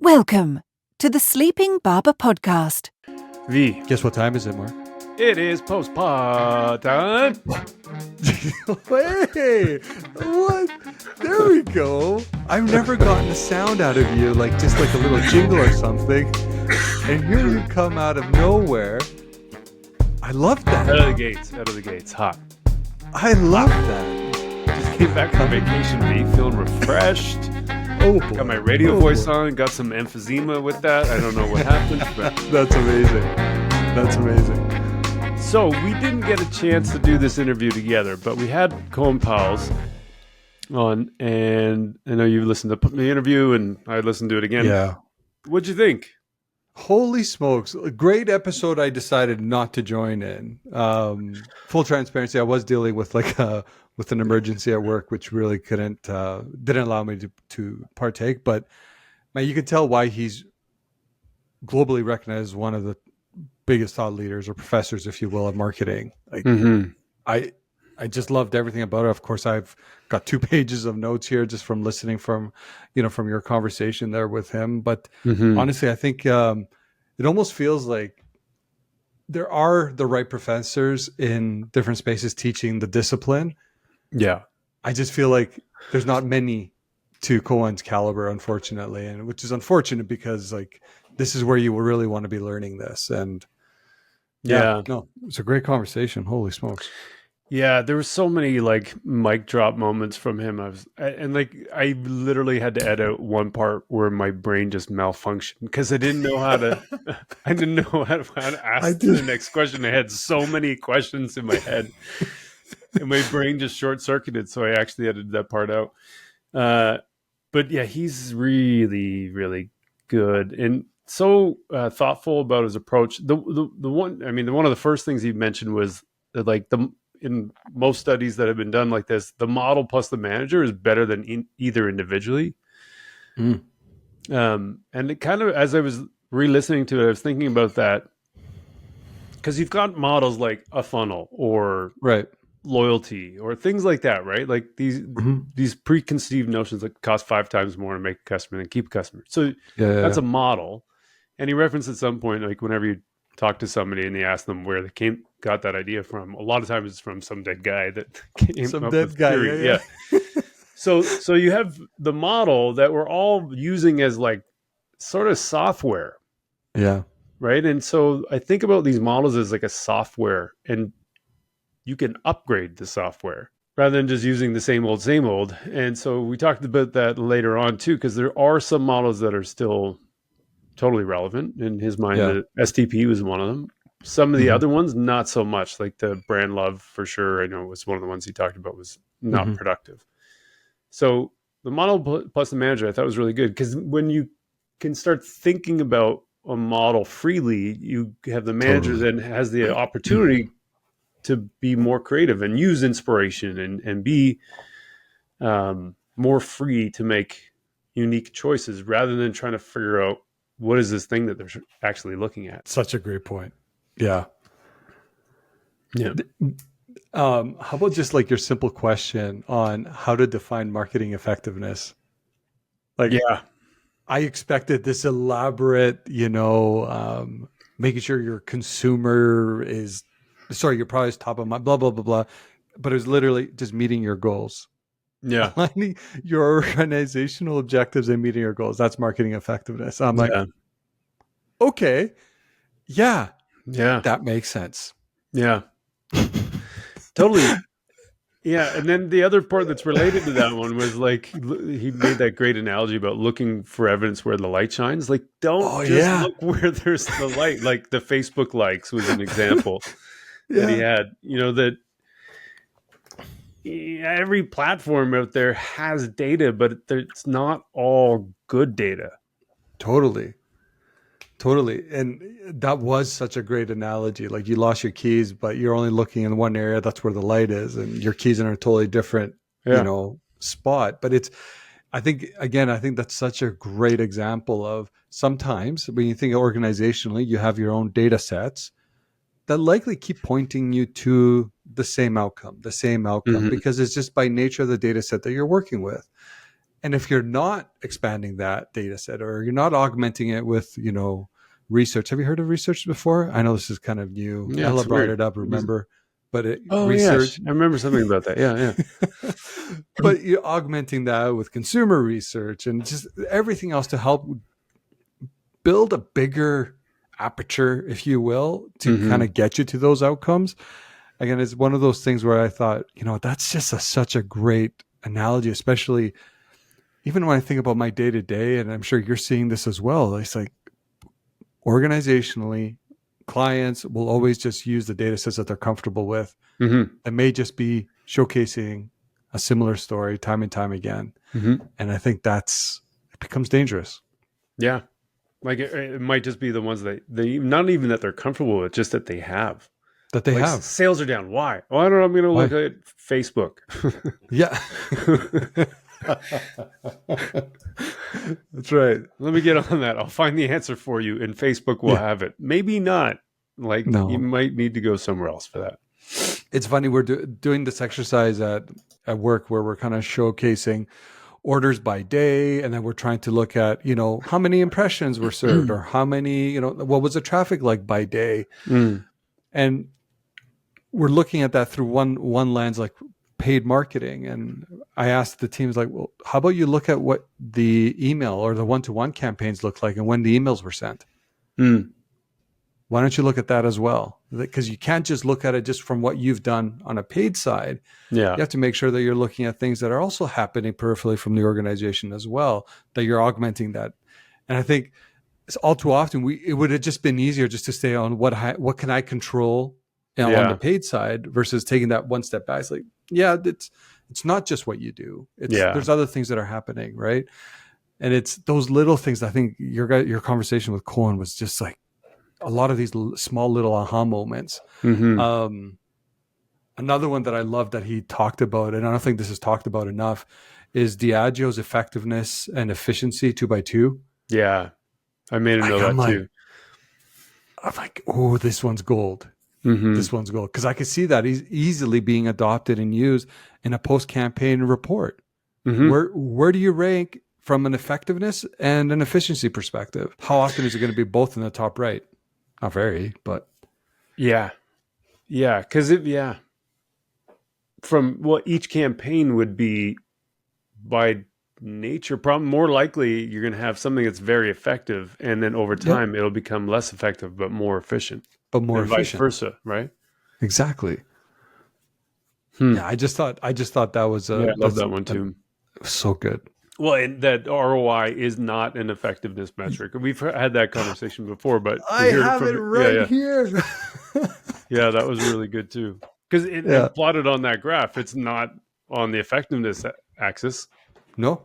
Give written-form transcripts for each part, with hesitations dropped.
Welcome to the Sleeping Barber Podcast. V. Guess what time is it, Mark? It is post-pod time. Hey, what? There we go. I've never gotten a sound out of you, like just like a little jingle or something. And here you come out of nowhere. I love that. Out of the gates, hot. I love that. Just came back from vacation, V, feeling refreshed. Oh, boy. Got my radio voice on, got some emphysema with that. I don't know what happened, but That's amazing. That's amazing. so we didn't get a chance to do this interview together, but we had Koen Pauwels on, and I know you listened to the interview, and I listened to it again. Yeah. What'd you think? Holy smokes. A great episode I decided not to join in. Full transparency, I was dealing with with an emergency at work, which really didn't allow me to partake. But man, you can tell why he's globally recognized as one of the biggest thought leaders or professors, if you will, of marketing. Like I just loved everything about it. Of course, I've got 2 pages of notes here just from listening from your conversation there with him. But honestly, I think it almost feels like there are the right professors in different spaces teaching the discipline. Yeah. I just feel like there's not many to Koen's caliber, unfortunately, and which is unfortunate because like this is where you will really want to be learning this. And no, it's a great conversation. Holy smokes. Yeah, there were so many like mic drop moments from him. I literally had to edit out one part where my brain just malfunctioned because I didn't know how to. I didn't know how to ask the next question. I had so many questions in my head, and my brain just short circuited. So I actually edited that part out. But yeah, he's really, really good and so thoughtful about his approach. The one of the first things he mentioned was that like in most studies that have been done like this, the model plus the manager is better than either individually. And it kind of, as I was re-listening to it, I was thinking about that because you've got models like a funnel or loyalty or things like that, right? Like these preconceived notions that cost 5 times more to make a customer than keep a customer. So that's a model. And he referenced at some point, like whenever you talk to somebody and they ask them where they got that idea from, a lot of times it's from some dead guy that came up with theory. Yeah. So you have the model that we're all using as like sort of software. Yeah. Right. And so I think about these models as like a software, and you can upgrade the software rather than just using the same old. And so we talked about that later on too, because there are some models that are still totally relevant in his mind. The STP was one of them. Some of the other ones, not so much. Like the brand love, for sure. I know was one of the ones he talked about was not productive. So the model plus the manager, I thought was really good because when you can start thinking about a model freely, you have the manager then has the opportunity to be more creative and use inspiration and be more free to make unique choices rather than trying to figure out what is this thing that they're actually looking at. Such a great point. Yeah. Yeah. How about just like your simple question on how to define marketing effectiveness? Like, I expected this elaborate, making sure your your product is top of mind, blah, blah, blah, blah. But it was literally just meeting your goals. Yeah. Aligning your organizational objectives and meeting your goals. That's marketing effectiveness. I'm like, okay. Yeah. Yeah. That makes sense. Yeah. Totally. Yeah. And then the other part that's related to that one was like, he made that great analogy about looking for evidence where the light shines. Like, don't look where there's the light. Like the Facebook likes was an example that he had, that every platform out there has data, but it's not all good data. Totally. And that was such a great analogy. Like you lost your keys, but you're only looking in one area. That's where the light is. And your keys are in a totally different, spot. But I think that's such a great example of sometimes when you think organizationally, you have your own data sets that likely keep pointing you to the same outcome, because it's just by nature of the data set that you're working with. And if you're not expanding that data set, or you're not augmenting it with, research. Have you heard of research before? I know this is kind of new. Yeah, Ella it's brought weird. it up, remember? But Yes, research. I remember something about that. Yeah. But you're augmenting that with consumer research and just everything else to help build a bigger aperture, if you will, to kind of get you to those outcomes. Again, it's one of those things where I thought, that's just such a great analogy, especially even when I think about my day to day, and I'm sure you're seeing this as well. It's like organizationally, clients will always just use the data sets that they're comfortable with. It may just be showcasing a similar story time and time again. And I think it becomes dangerous. Yeah. Like it might just be the ones that they not even that they're comfortable with, just that they have. That they have. Sales are down. Why? Well, I don't know. I'm going to look at Facebook. Yeah. That's right. Let me get on that. I'll find the answer for you, and Facebook will have it. Maybe not. You might need to go somewhere else for that. It's funny. We're doing this exercise at work where we're kind of showcasing orders by day, and then we're trying to look at how many impressions were served, or how many what was the traffic like by day, and we're looking at that through one lens, like paid marketing. And I asked the teams, like, well, how about you look at what the email or the one-to-one campaigns look like and when the emails were sent? Why don't you look at that as well? Because you can't just look at it just from what you've done on a paid side. Yeah. You have to make sure that you're looking at things that are also happening peripherally from the organization as well, that you're augmenting that. And I think it's all too often it would have just been easier just to stay on what can I control on the paid side versus taking that one step back. It's like, it's not just what you do. There's other things that are happening, right? And it's those little things. I think your conversation with Koen was just like a lot of these small little aha moments. Another one that I love that he talked about, and I don't think this is talked about enough, is Diageo's effectiveness and efficiency 2x2. Yeah, I made a note of that too. I'm like, oh, this one's gold. This one's gold, because I could see that he's easily being adopted and used in a post-campaign report. Where do you rank from an effectiveness and an efficiency perspective? How often is it going to be both in the top right? Not very, but because from each campaign would be by nature problem. More likely, you're going to have something that's very effective, and then over time, it'll become less effective but more efficient. Vice versa, right? Exactly. Yeah, I just thought that was I love that one too. So good. Well, and that ROI is not an effectiveness metric. We've had that conversation before, but I have it right here. Yeah, that was really good too. Because it plotted on that graph, it's not on the effectiveness axis. No.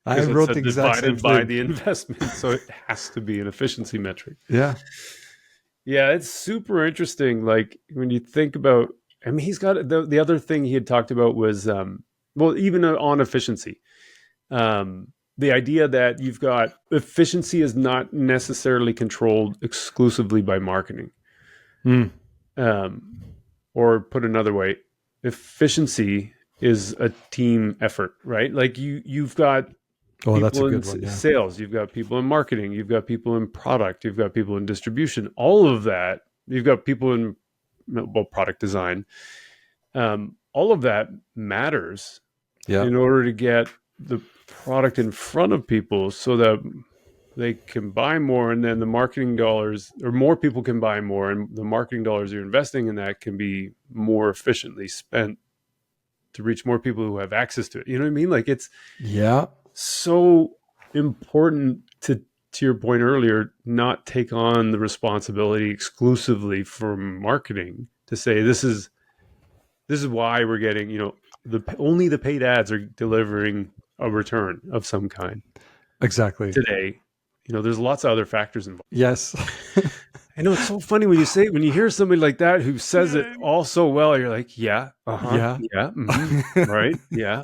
I Because wrote it's the exact same divided by thing. the investment, so it has to be an efficiency metric. Yeah. Yeah, it's super interesting. Like when you think about, he's got the other thing he had talked about was, even on efficiency, the idea that you've got efficiency is not necessarily controlled exclusively by marketing. Or put another way, efficiency is a team effort, right? Like you've got people that's a in good one. Yeah. sales, you've got people in marketing, you've got people in product, you've got people in distribution, all of that. You've got people in product design. All of that matters in order to get the product in front of people so that they can buy more, and then the marketing dollars, or more people can buy more, and the marketing dollars you're investing in that can be more efficiently spent to reach more people who have access to it. You know what I mean? Like it's so important to your point earlier, not take on the responsibility exclusively for marketing to say this is why we're getting, only the paid ads are delivering a return of some kind. Exactly. Today, there's lots of other factors involved. Yes. I know it's so funny when you hear somebody like that who says it all so well, you're like, right, yeah.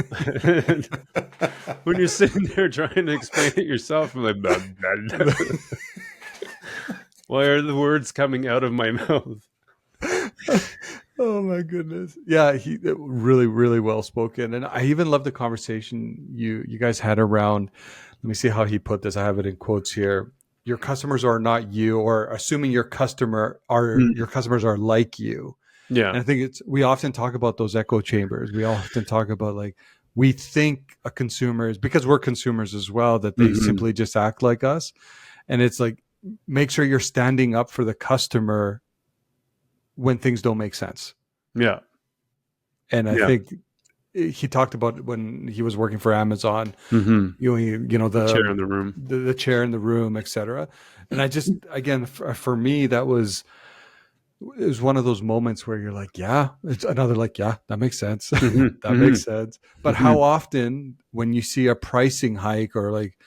When you're sitting there trying to explain it yourself, I'm like, blah, blah, blah. Why are the words coming out of my mouth? Oh my goodness. Yeah, he really, really well spoken. And I even love the conversation you guys had around, let me see how he put this. I have it in quotes here. Your customers are not you, or assuming your customers are like you. Yeah. And I think we often talk about those echo chambers. We often talk about like we think a consumer is, because we're consumers as well, that they simply just act like us. And it's like, make sure you're standing up for the customer when things don't make sense. Yeah. And I think he talked about when he was working for Amazon, the chair in the room, the chair in the room, etc. And I just, again, for me, it was one of those moments where you're like, yeah, it's another like, yeah, that makes sense. That makes sense. But how often when you see a pricing hike, or like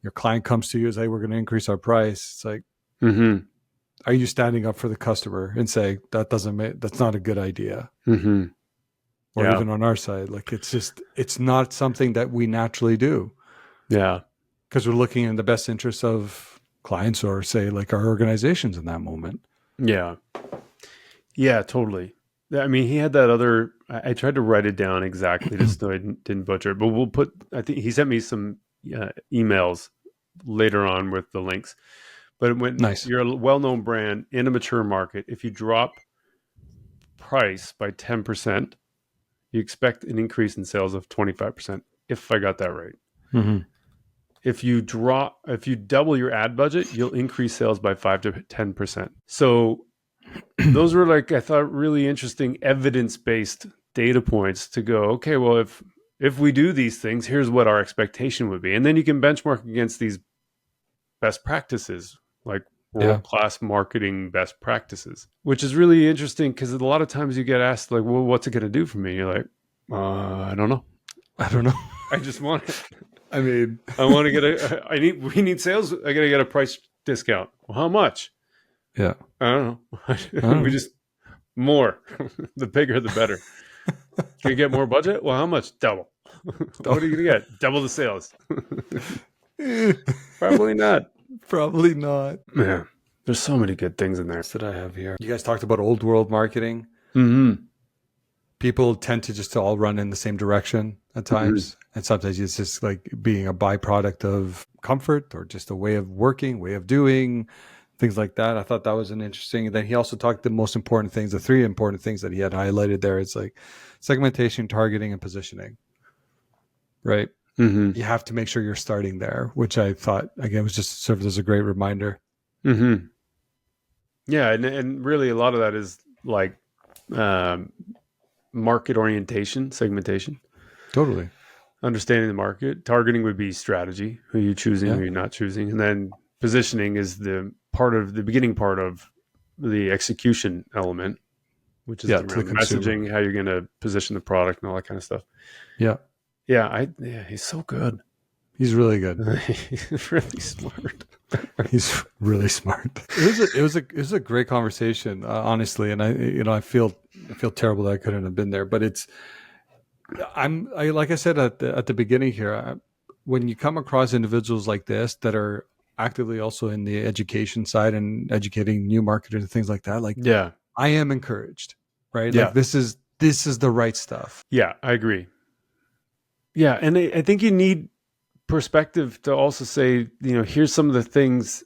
your client comes to you and say, we're going to increase our price, it's like, are you standing up for the customer and say that's not a good idea? Or even on our side, like it's not something that we naturally do. Yeah. Because we're looking in the best interest of clients, or say like our organizations in that moment. Yeah. Yeah, totally. I mean, he had that other, I tried to write it down exactly just so I didn't butcher it, but I think he sent me some emails later on with the links. But when you're a well-known brand in a mature market, if you drop price by 10%, you expect an increase in sales of 25%, if I got that right. If you double your ad budget, you'll increase sales by 5 to 10%. So those were, like, I thought, really interesting evidence-based data points to go, okay, well, if we do these things, here's what our expectation would be. And then you can benchmark against these best practices, like world-class marketing best practices, which is really interesting, because a lot of times you get asked, like, well, what's it going to do for me? You're like, I don't know. I just want it. I mean, I want to get we need sales. I got to get a price discount. Well, how much? Yeah. I don't know. We just more. The bigger, the better. Can you get more budget? Well, how much? Double. What are you going to get? Double the sales. Probably not. Probably not. Yeah. There's so many good things in there that I have here. You guys talked about old world marketing. People tend to just all run in the same direction at times. And sometimes it's just like being a byproduct of comfort, or just a way of working, way of doing, things like that. I thought that was an interesting. And then he also talked the most important things, the 3 important things that he had highlighted there. It's like segmentation, targeting, and positioning. Right? You have to make sure you're starting there, which I thought, again, was just served as a great reminder. Yeah, and really a lot of that is like market orientation, segmentation. Totally. Understanding the market. Targeting would be strategy, who you're choosing, who you're not choosing. And then positioning is the beginning part of the execution element, which is around messaging, how you're going to position the product and all that kind of stuff. Yeah. Yeah, he's so good. He's really good. He's really smart. He's really smart. It was a great conversation, honestly, and I feel terrible that I couldn't have been there. But like I said at the beginning here, when you come across individuals like this that are actively also in the education side and educating new marketers and things like that, like I am encouraged, right? Like this is the right stuff. Yeah, I agree. Yeah, and I think you need perspective to also say, here's some of the things.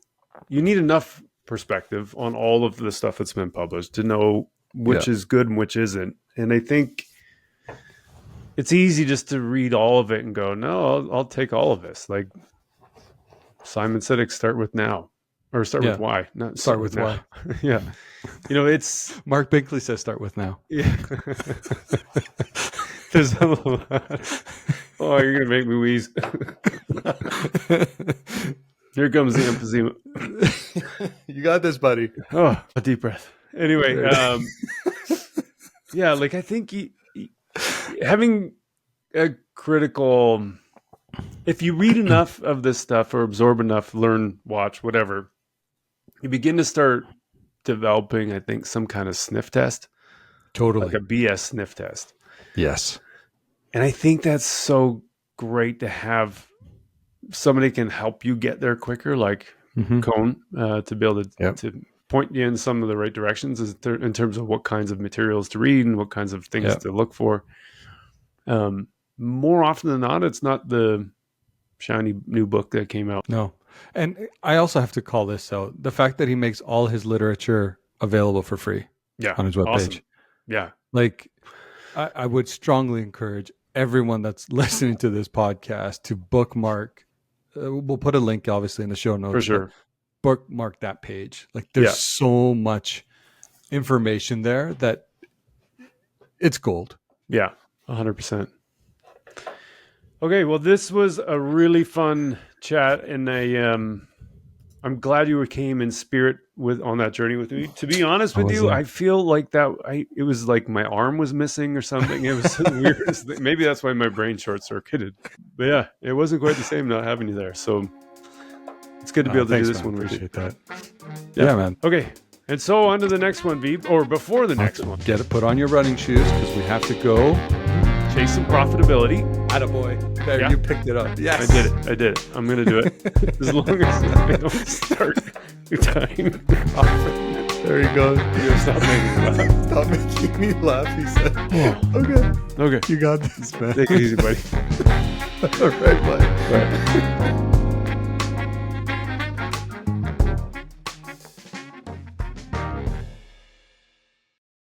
You need enough perspective on all of the stuff that's been published to know which is good and which isn't. And I think it's easy just to read all of it and go, no, I'll take all of this. Like Simon Sinek, start with now, or start with why, not start with why. Yeah. It's Mark Binkley says start with now. Yeah. There's a lot. Oh, you're going to make me wheeze. Here comes the emphysema. You got this, buddy. Oh, a deep breath. Anyway, yeah, like I think having a critical, if you read enough of this stuff or absorb enough, learn, watch, whatever, you begin to start developing, I think, some kind of sniff test. Totally. Like a BS sniff test. Yes. And I think that's so great to have somebody can help you get there quicker, like Koen, to be able to point you in some of the right directions in terms of what kinds of materials to read and what kinds of things to look for. More often than not, it's not the shiny new book that came out. No. And I also have to call this out. The fact that he makes all his literature available for free on his webpage. Awesome. Yeah. Like, I would strongly encourage everyone that's listening to this podcast to bookmark. We'll put a link, obviously, in the show notes. For sure. Bookmark that page. Like, there's so much information there that it's gold. Yeah, 100%. Okay, well, this was a really fun chat, and I'm glad you came in spirit on that journey with me. To be honest with you, I feel like it was like my arm was missing or something. It was the weirdest thing. Maybe that's why my brain short-circuited. But yeah, it wasn't quite the same not having you there. So it's good to be able to do this one with you. Appreciate that. Yeah, man. Okay, and so on to the next one, Veep, or before the next one. Get it, put on your running shoes because we have to go chase some profitability. Attaboy. There, you picked it up. Yes. I did it. I'm going to do it. As long as I don't start dying. There he goes. You stop making me laugh. Stop making me laugh, he said. Okay. You got this, man. Take it easy, buddy. All right, bye. Bye.